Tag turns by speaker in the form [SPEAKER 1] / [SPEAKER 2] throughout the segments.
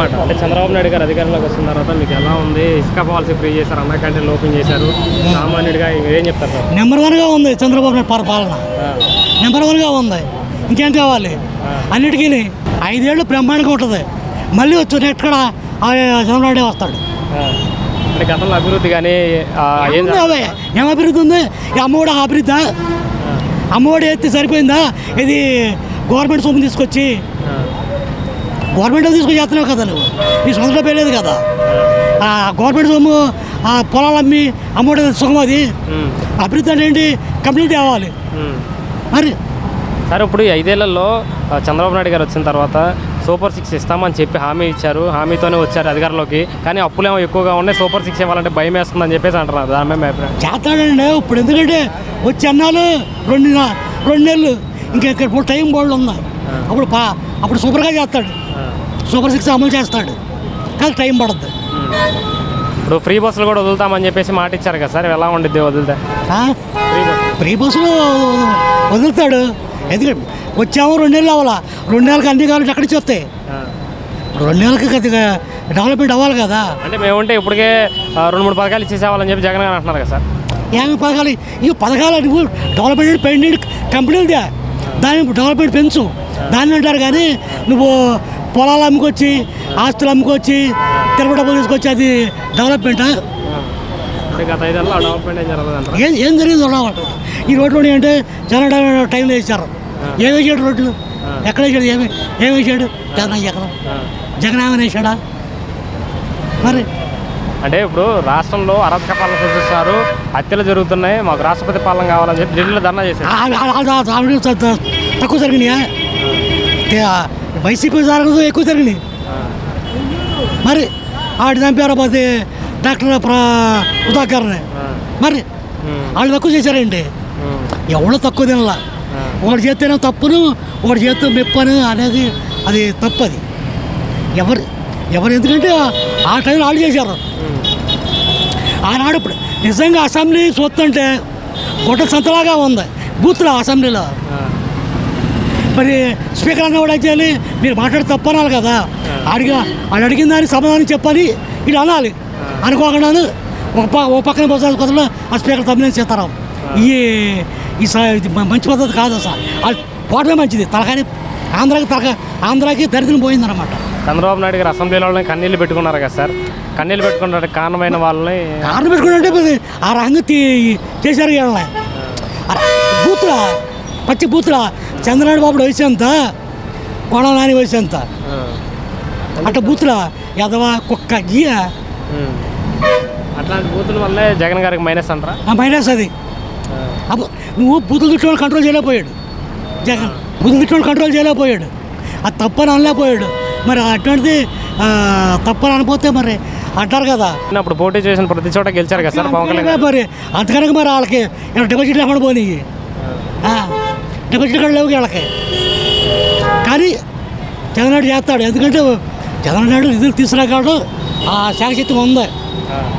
[SPEAKER 1] అంటే చంద్రబాబు నాయుడు గారు అధికారంలోకి వచ్చిన తర్వాత మీకు ఎలా ఉంది? ఇసుక పాలసీ ఫ్రీ చేశారు, అన్న క్యాంటీన్లు ఓపెన్ చేశారు, సామాన్యుడిగా ఏం చెప్తారు సార్?
[SPEAKER 2] నెంబర్ 1గా ఉంది చంద్రబాబు నాయుడు పరిపాలన, నెంబర్ 1గా ఉంది. ఇంకేం కావాలి? అన్నిటికీ 5 ఏళ్ళు బ్రహ్మాండంగా ఉంటుంది. మళ్ళీ వచ్చి ఎక్కడ చంద్రబాబు నాయుడు వస్తాడు.
[SPEAKER 1] అంటే గతంలో అభివృద్ధి కానీ
[SPEAKER 2] ఏం అభివృద్ధి ఉంది? ఈ అమ్మఒడి అభివృద్ధి, అమ్మఒడి ఎత్తి సరిపోయిందా? ఇది గవర్నమెంట్ సొమ్ము తీసుకొచ్చి గవర్నమెంట్ తీసుకొచ్చి చేస్తున్నావు కదా, నువ్వు నీ సొంతలో పేలేదు కదా. గవర్నమెంట్ సొమ్ము పొలాలు అమ్మి అమ్మఒడి సుఖం, అది అభివృద్ధి అంటే ఏంటి? కంప్లీట్ అవ్వాలి మరి.
[SPEAKER 1] సరే, ఇప్పుడు ఈ 5 ఏళ్లలో చంద్రబాబు నాయుడు గారు వచ్చిన తర్వాత సూపర్ 6 ఇస్తామని చెప్పి హామీ ఇచ్చారు, హామీతోనే వచ్చారు అధికారంలోకి. కానీ అప్పులేమో ఎక్కువగా ఉన్నాయి, సూపర్ 6 ఇవ్వాలంటే భయం వేస్తుందని చెప్పేసి అంటున్నారు. దాని మీద
[SPEAKER 2] చేస్తాడండి ఇప్పుడు. ఎందుకంటే వచ్చి అన్నాలు 2 నెలలు ఇంకా టైం బోల్డ్ ఉంది. అప్పుడు సూపర్గా చేస్తాడు, సూపర్ 6 అమలు చేస్తాడు, కానీ టైం పడుతుంది.
[SPEAKER 1] ఇప్పుడు ఫ్రీ బస్సులు కూడా వదులుతామని చెప్పేసి మాట ఇచ్చారు కదా సార్, ఎలా ఉండిద్ది వదిలితే?
[SPEAKER 2] ఫ్రీ బస్సులు వదులుతాడు. ఎందుకంటే వచ్చాము 2 నెలలు అవ్వాలా, 2 నెలలకు అన్ని కావాలంటే ఎక్కడికి వస్తాయి? 2 నెలలకి కొద్దిగా డెవలప్మెంట్ అవ్వాలి కదా.
[SPEAKER 1] అంటే మేముంటే ఇప్పటికే 2-3 పథకాలు ఇచ్చేసేవాళ్ళని చెప్పి జగన్ గారు అంటున్నారు కదా సార్.
[SPEAKER 2] ఏమి పథకాలు? ఈ పథకాలు నువ్వు డెవలప్మెంట్ పెండింగ్ కంపెనీలదే, దాన్ని డెవలప్మెంట్ పెంచు దాన్ని అంటారు. కానీ నువ్వు పొలాలు అమ్ముకొచ్చి, ఆస్తులు అమ్ముకొచ్చి, తిరుపతి డబ్బులు తీసుకొచ్చి అది డెవలప్మెంటా?
[SPEAKER 1] గత 5 ఏళ్ళలో డెవలప్మెంట్
[SPEAKER 2] ఏం జరిగింది? ఈ రోడ్లు అంటే జగన్ టైంలో వేసారు. ఏమి వేసాడు రోడ్లు? ఎక్కడ వేసాడు? ఏమి వేసాడు? జగన్ ఏమైనా వేసాడా మరి?
[SPEAKER 1] అంటే ఇప్పుడు రాష్ట్రంలో అరాచక పాలన సూచిస్తారు, హత్యలు జరుగుతున్నాయి, మాకు రాష్ట్రపతి పాలన కావాలని చెప్పి ఢిల్లీలో ధర్నా చేశారు.
[SPEAKER 2] తక్కువ జరిగినాయా? వైసీపీ జరగదు, ఎక్కువ జరిగినాయి. మరి ఆడి చంపారు పోతే డాక్టర్ సుధాకర్ని, మరి వాళ్ళు తక్కువ చేశారండి. ఎవడో తక్కువ తినలా. ఒకటి చేస్తేనే తప్పును, ఒకటి చేస్తే మెప్పను అనేది అది తప్పు. అది ఎవరు ఎందుకంటే ఆ టైంలో వాళ్ళు చేశారు. ఆనాడు ఇప్పుడు నిజంగా అసెంబ్లీ చూస్తుంటే గొడ్డ సంతలాగా ఉంది బూత్లో అసెంబ్లీలో. మరి స్పీకర్ అన్న కూడా చేయాలి, మీరు మాట్లాడి తప్పు అనాలి కదా. వాళ్ళు అడిగిన దానికి సమాధానం చెప్పాలి, వీళ్ళు అనాలి. అనుకోకుండా ఒక పక్కన పోతే కొత్తలో ఆ స్పీకర్ తమ్మినేని సీతారాం. ఇది మంచి పద్ధతి కాదు అసలు. వాళ్ళు పోవడమే మంచిది. తలకాని ఆంధ్రాకి దరిద్రం పోయిందన్నమాట.
[SPEAKER 1] చంద్రబాబు నాయుడు గారు అసెంబ్లీలో కన్నీళ్ళు పెట్టుకున్నారు కదా సార్. కన్నీళ్ళు పెట్టుకున్న కారణమైన వాళ్ళని
[SPEAKER 2] కారణం పెట్టుకుంటే ఆ రకంగా చేశారు. బూత్లా పచ్చి బూత్లా చంద్రనాయుడు బాబుడు వయసు ఎంత, కోణ నాని వయసు ఎంత, అట్లా బూత్లా ఎదవా కుక్క గీయ
[SPEAKER 1] అట్లాంటి బూతుల వల్లే జగన్ గారికి మైనస్ అంటారా?
[SPEAKER 2] మైనస్ అది. నువ్వు బూతులు తిట్టుకోవాలి కంట్రోల్ చేయలేకపోయాడు జగన్. బూతులు తిట్టుకోవాలి కంట్రోల్ చేయలేకపోయాడు. అది తప్పని అనలేకపోయాడు. మరి అటువంటిది తప్పని అనిపోతే మరి అంటారు కదా.
[SPEAKER 1] అప్పుడు పోటీ చేసిన ప్రతి చోట గెలిచారు కదా సార్ పవన్ కళ్యాణ్.
[SPEAKER 2] మరి అంతకనుక మరి వాళ్ళకి డిపాజిట్ లేకుండా పోనీ, డిపాజిట్ కూడా లేవు వీళ్ళకి. కానీ జగన్నాడు చేస్తాడు. ఎందుకంటే జగన్నాడు నిధులు తీసుకురాగలడు, ఆ శాఖశక్తి ఉంది.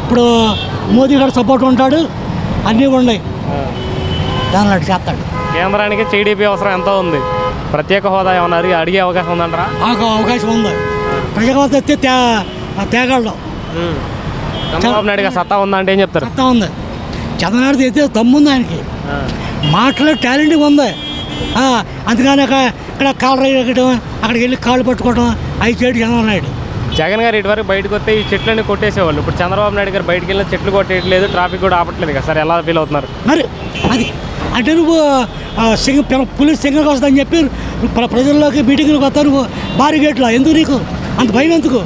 [SPEAKER 2] ఇప్పుడు మోదీ గారు సపోర్ట్ ఉంటాడు, అన్నీ ఉన్నాయి. జగన్నాడు చేస్తాడు.
[SPEAKER 1] కేంద్రానికి టీడీపీ అవసరం ఎంతో ఉంది. ప్రత్యేక హోదా ఏమన్నా అడిగే అవకాశం ఉందంటారా?
[SPEAKER 2] అవకాశం ఉంది. ప్రత్యేక హోదా ఎత్తే తేగలడు.
[SPEAKER 1] చంద్రబాబు నాయుడు గారు సత్తా ఉందా అంటే ఏం చెప్తారు?
[SPEAKER 2] సత్తా ఉంది. చంద్రనాయుడు అయితే దమ్ముంది, ఆయనకి మాటలో టాలెంట్ ఉంది. అందుకని ఇక్కడ కాళ్ళు రైడడం, అక్కడికి వెళ్ళి కాళ్ళు పట్టుకోవడం అవి చేయడం చంద్రబాబు నాయుడు.
[SPEAKER 1] జగన్ గారు ఇటువరకు బయటకు వస్తే ఈ చెట్లన్నీ కొట్టేసేవాళ్ళు. ఇప్పుడు చంద్రబాబు నాయుడు గారు బయటకు వెళ్ళిన చెట్లు కొట్టేయట్లేదు, ట్రాఫిక్ కూడా ఆపట్లేదు కదా సార్. ఎలా ఫీల్ అవుతున్నారు?
[SPEAKER 2] మరి అది అంటే నువ్వు పోలీస్ సింగర్కి వస్తుందని చెప్పి ప్రజల్లోకి మీటింగ్లకు వస్తావు, నువ్వు భారీ గేట్లో ఎందుకు? నీకు అంత భయం ఎందుకు?